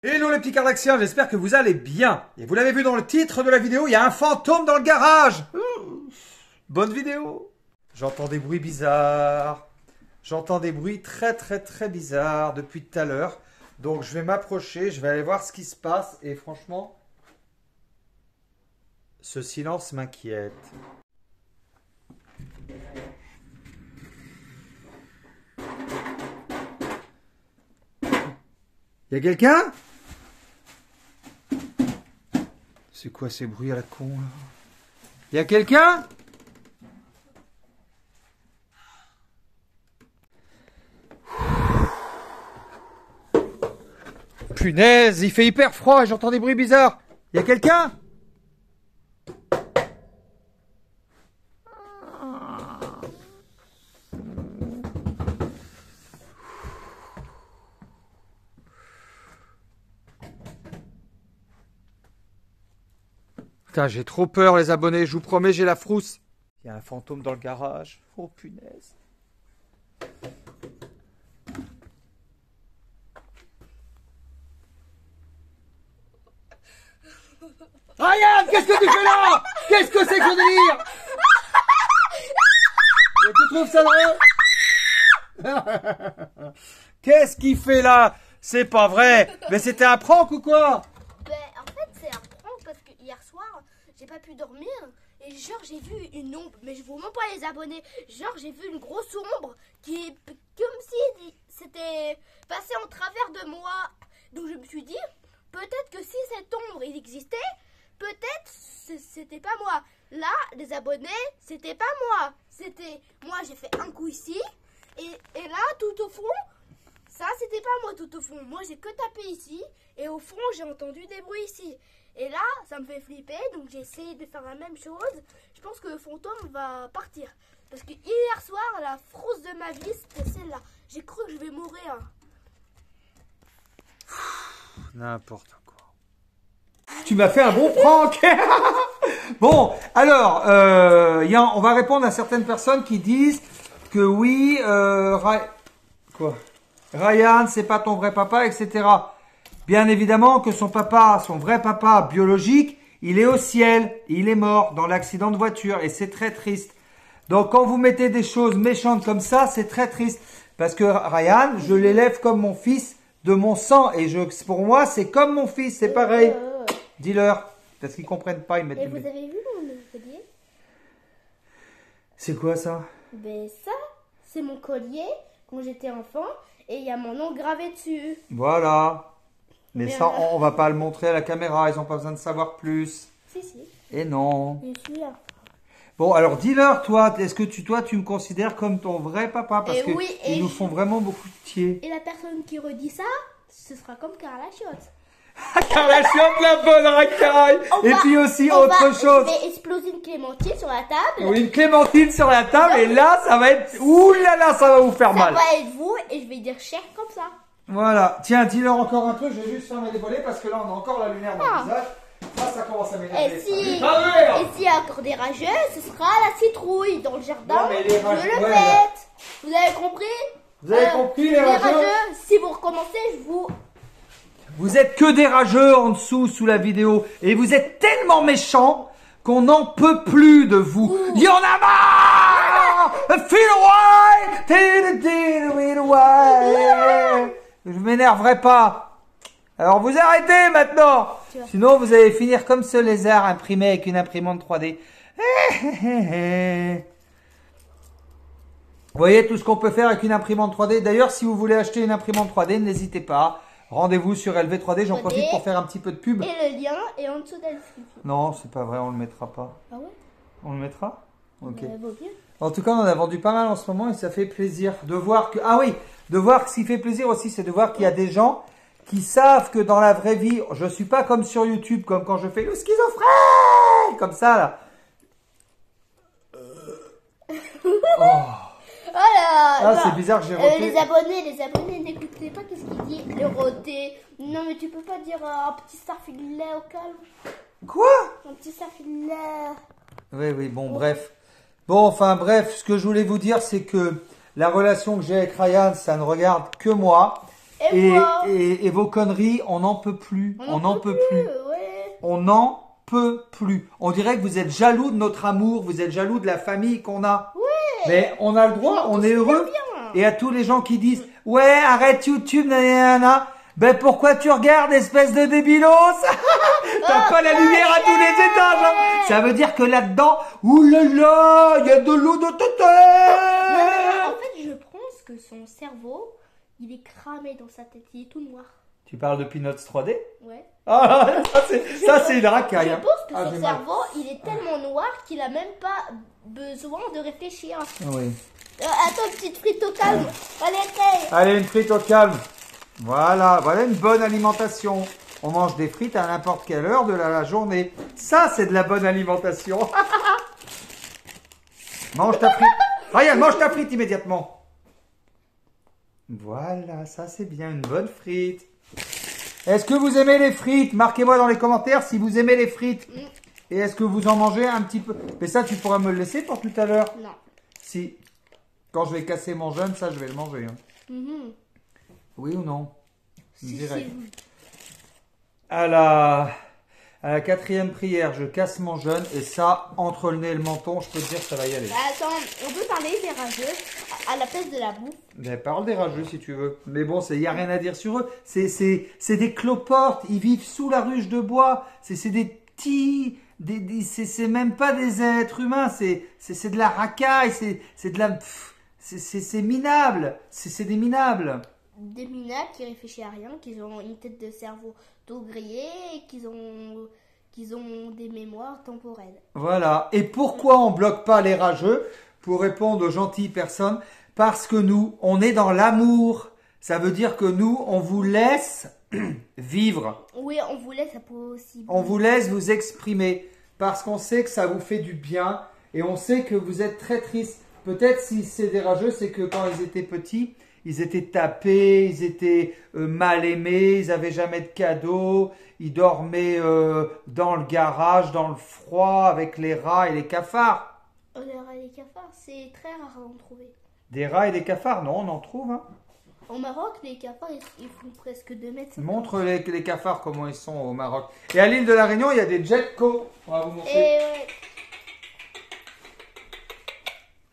Hello les petits Cardaxiens, j'espère que vous allez bien. Et vous l'avez vu dans le titre de la vidéo, il y a un fantôme dans le garage. Bonne vidéo. J'entends des bruits bizarres. J'entends des bruits très bizarres depuis tout à l'heure. Donc je vais m'approcher, je vais aller voir ce qui se passe. Et franchement, ce silence m'inquiète. Y a quelqu'un ? C'est quoi ces bruits à la con là ? Y a quelqu'un ? Punaise, il fait hyper froid et j'entends des bruits bizarres. Y a quelqu'un ? Putain, j'ai trop peur les abonnés, je vous promets, j'ai la frousse. Il y a un fantôme dans le garage. Oh punaise. Ryan, qu'est-ce que tu fais là? Qu'est-ce que c'est que ce délire? Et tu trouves ça drôle? Qu'est-ce qu'il fait là? C'est pas vrai. Mais c'était un prank ou quoi? En fait, c'est un prank parce que hier soir, j'ai pas pu dormir et genre j'ai vu une ombre, mais je vous montre pas les abonnés. Genre j'ai vu une grosse ombre qui est comme si c'était passé en travers de moi. Donc je me suis dit, peut-être que si cette ombre il existait, peut-être c'était pas moi. Là, les abonnés, c'était pas moi. C'était moi, j'ai fait un coup ici et là, tout au fond. Ça, c'était pas moi tout au fond. Moi, j'ai que tapé ici. Et au fond, j'ai entendu des bruits ici. Et là, ça me fait flipper. Donc, j'ai essayé de faire la même chose. Je pense que le fantôme va partir. Parce que hier soir, la frousse de ma vie, c'était celle-là. J'ai cru que je vais mourir. N'importe quoi. Tu m'as fait un bon prank. Bon, alors, on va répondre à certaines personnes qui disent que oui, quoi ? Ryan, c'est pas ton vrai papa, etc. Bien évidemment que son papa, son vrai papa biologique, il est au ciel, il est mort dans l'accident de voiture et c'est très triste. Donc quand vous mettez des choses méchantes comme ça, c'est très triste. Parce que Ryan, je l'élève comme mon fils de mon sang et pour moi, c'est comme mon fils, c'est pareil. Dis-leur, parce qu'ils comprennent pas, ils mettent. Et vous avez vu mon collier? C'est quoi ça? Ben ça, c'est mon collier quand j'étais enfant. Et il y a mon nom gravé dessus. Voilà. Mais ça, on va pas le montrer à la caméra. Ils ont pas besoin de savoir plus. Si. Et non. Je suis là. Bon, alors dis-leur, toi, est-ce que tu me considères comme ton vrai papa? Parce et que oui, ils nous font vraiment beaucoup de pied. Et la personne qui redit ça, ce sera comme Carla Chiotte. Carla Chiotte, la bonne racaille. Et puis aussi, autre chose. Je vais exploser une clémentine sur la table. Oui, une clémentine sur la table. Et là, ça va être... Ouh là là, ça va vous faire mal. Ça va être vous et je vais dire cher comme ça. Voilà. Tiens, dis-leur encore un truc. Je vais juste fermer les volets parce que là, on a encore la lumière dans le visage. Là, ça commence à m'énerver. Et s'il y a encore des rageux, ce sera la citrouille dans le jardin. Non, mais les rageux, je le fête. Vous avez compris? Vous avez compris, les rageux? Si vous recommencez, Vous êtes que des rageux en dessous, sous la vidéo. Et vous êtes tellement méchants qu'on n'en peut plus de vous. Il y en a marre! Feel away! Je m'énerverai pas. Alors vous arrêtez maintenant. Sinon vous allez finir comme ce lézard imprimé avec une imprimante 3D. Vous voyez tout ce qu'on peut faire avec une imprimante 3D. D'ailleurs, si vous voulez acheter une imprimante 3D, n'hésitez pas. Rendez-vous sur LV3D, j'en profite pour faire un petit peu de pub. Et le lien est en dessous de la description. Non, c'est pas vrai, on le mettra pas. Ah ouais? On le mettra? Ok. Bien. En tout cas, on en a vendu pas mal en ce moment et ça fait plaisir de voir que... Ah oui, de voir que ce qui fait plaisir aussi, c'est de voir qu'il y a des gens qui savent que dans la vraie vie, je suis pas comme sur YouTube, comme quand je fais le schizophrène, comme ça là. Oh. Voilà, c'est bizarre que j'ai roté. Les abonnés, n'écoutez pas qu'est-ce qu'il dit. Le roté. Non, mais tu peux pas dire un petit starfilet au calme. Quoi? Un petit starfilet. Oui, bon, bref. Bon, enfin, bref, ce que je voulais vous dire, c'est que la relation que j'ai avec Ryan, ça ne regarde que moi. Et vos conneries, on n'en peut plus. On n'en peut plus. Ouais. On n'en peut plus. On dirait que vous êtes jaloux de notre amour, vous êtes jaloux de la famille qu'on a. Ouais. Mais on a le droit, on est heureux. Bien. Et à tous les gens qui disent, ouais, arrête YouTube, nanana. Ben pourquoi tu regardes, espèce de débilos? T'as pas la lumière à tous les étages. Hein. Ça veut dire que là-dedans, oulala, il y a de l'eau de tête. En fait, je pense que son cerveau, il est cramé dans sa tête. Il est tout noir. Tu parles de Peanuts 3D? Ouais. Ah, ça c'est une racaille. Je Hein. pense que Ah, son j'ai mal. cerveau, il est tellement noir qu'il a même pas besoin de réfléchir. Oui. Attends, petite frite au calme. Allez, essaye. Allez, une frite au calme. Voilà, voilà une bonne alimentation. On mange des frites à n'importe quelle heure de la journée. Ça, c'est de la bonne alimentation. Mange ta frite. Ryan, mange ta frite immédiatement. Voilà, ça c'est bien, une bonne frite. Est-ce que vous aimez les frites? Marquez-moi dans les commentaires si vous aimez les frites. Et est-ce que vous en mangez un petit peu? Mais ça, tu pourras me le laisser pour tout à l'heure. Non. Si. Quand je vais casser mon jeûne, ça, je vais le manger. Hein. Mhm. Oui ou non? Si, Direct. si. À la 4e prière, je casse mon jeûne et ça, entre le nez et le menton, je peux te dire que ça va y aller. Bah, attends, on peut parler des rageux à la place de la bouffe. Ben, parle des rageux si tu veux. Mais bon, il n'y a rien à dire sur eux. C'est des cloportes, ils vivent sous la ruche de bois. C'est des petits... c'est même pas des êtres humains, c'est de la racaille, c'est de la... C'est minable, c'est des minables. Des minables qui réfléchissent à rien, qui ont une tête de cerveau tout grillé et qui ont des mémoires temporelles. Voilà. Et pourquoi on bloque pas les rageux? Pour répondre aux gentilles personnes, parce que nous, on est dans l'amour. Ça veut dire que nous, on vous laisse vivre. Oui, on vous laisse la possibilité. On vous laisse vous exprimer. Parce qu'on sait que ça vous fait du bien. Et on sait que vous êtes très triste. Peut-être si c'est des rageux, c'est que quand ils étaient petits, ils étaient tapés, ils étaient mal aimés, ils n'avaient jamais de cadeaux, ils dormaient dans le garage, dans le froid, avec les rats et les cafards. Les rats et les cafards, c'est très rare à en trouver. Des rats et des cafards, non, on en trouve. Hein. Au Maroc, les cafards, ils font presque 2 mètres. Montre les cafards comment ils sont au Maroc. Et à l'île de la Réunion, il y a des Jetco. On va vous montrer. Et ouais.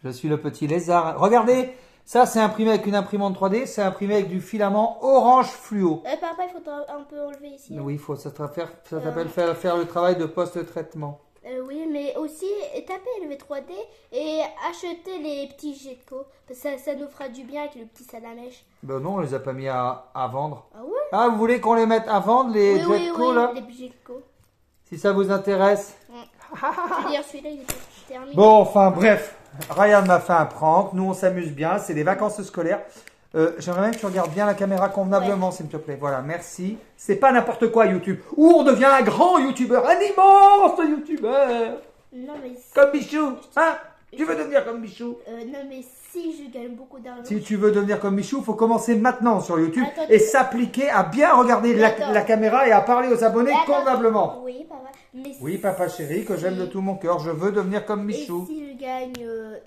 Je suis le petit lézard. Regardez, ça c'est imprimé avec une imprimante 3D, c'est imprimé avec du filament orange fluo. Papa, il faut un peu enlever ici. Oui, ça s'appelle faire le travail de post-traitement. Oui, mais aussi taper le V3D et acheter les petits Jetco. Ça nous fera du bien avec le petit salamèche. Ben non, on les a pas mis à vendre. Ah ouais? Ah, vous voulez qu'on les mette à vendre, les Jetco, là? Les Jetco. Si ça vous intéresse. Je veux dire, celui-là, il est pas terminé. Bon, enfin, bref. Ryan m'a fait un prank. Nous, on s'amuse bien. C'est les vacances scolaires. J'aimerais bien que tu regardes bien la caméra convenablement, s'il te plaît. Voilà, merci. C'est pas n'importe quoi, YouTube. Ou on devient un grand YouTubeur, un immense YouTubeur. Non, mais Comme Michou. Hein? Tu veux devenir comme Michou? non, mais si je gagne beaucoup d'argent. Si tu veux devenir comme Michou, il faut commencer maintenant sur YouTube Attends, et s'appliquer à bien regarder la caméra et à parler aux abonnés Attends. convenablement. Oui, papa. Mais Oui, papa chéri, que j'aime de tout mon cœur. Je veux devenir comme Et Michou. si je gagne,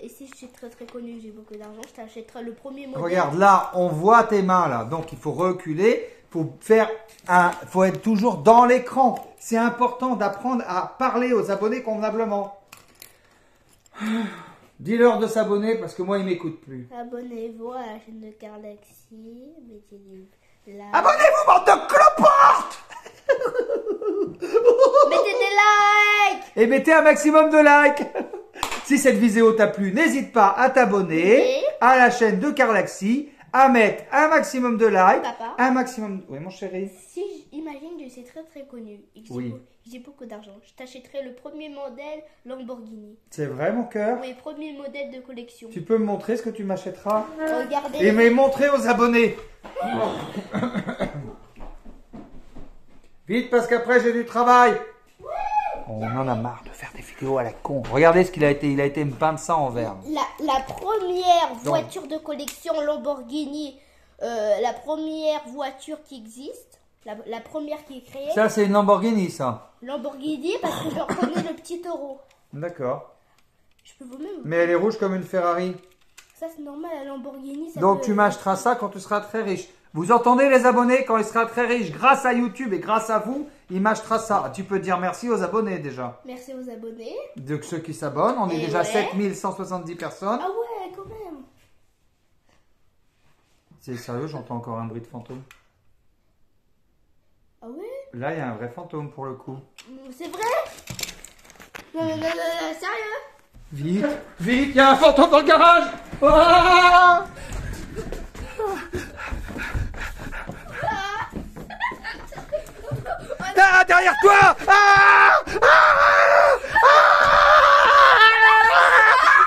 et si je suis très très connu, j'ai beaucoup d'argent, je t'achèterai le premier modèle. Regarde, là, on voit tes mains, là. Donc, il faut reculer. Faut être toujours dans l'écran. C'est important d'apprendre à parler aux abonnés convenablement. Dis-leur de s'abonner parce que moi, ils m'écoutent plus. Abonnez-vous à la chaîne de Carlaxy. Mettez des likes. Abonnez-vous, bande de cloportes! Mettez des likes. Et mettez un maximum de likes. Si cette vidéo t'a plu, n'hésite pas à t'abonner Oui. à la chaîne de Carlaxy, à mettre un maximum de likes, Papa. un maximum... Oui, mon chéri. Si imagine que c'est très très connu et que Oui. j'ai beaucoup d'argent, je t'achèterai le premier modèle Lamborghini. C'est vrai, mon cœur. Oui, premier modèle de collection. Tu peux me montrer ce que tu m'achèteras? Regardez. Et me montrer aux abonnés. Vite, parce qu'après, j'ai du travail. On en a marre de faire des vidéos à la con. Regardez ce qu'il a été. Il a été me peindre ça en vert. La première voiture de collection Lamborghini, la première voiture qui existe, la première qui est créée, Ça, c'est une Lamborghini, ça. Lamborghini, parce que je reconnais le petit taureau. D'accord. Je peux vous même. Mais elle est rouge comme une Ferrari. Ça, c'est normal, la Lamborghini. Ça Donc, peut- tu m'achèteras ça quand tu seras très riche. Vous entendez les abonnés, quand il sera très riche, grâce à YouTube et grâce à vous, il m'achètera ça. Tu peux dire merci aux abonnés déjà. Merci aux abonnés. De ceux qui s'abonnent, on est déjà 7170 personnes. Ah ouais, quand même. C'est sérieux, j'entends encore un bruit de fantôme. Ah ouais? Là, il y a un vrai fantôme pour le coup. C'est vrai? Non, sérieux? Vite, vite, il y a un fantôme dans le garage. Ah, ah, derrière toi.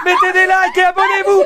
Mettez des likes et abonnez-vous.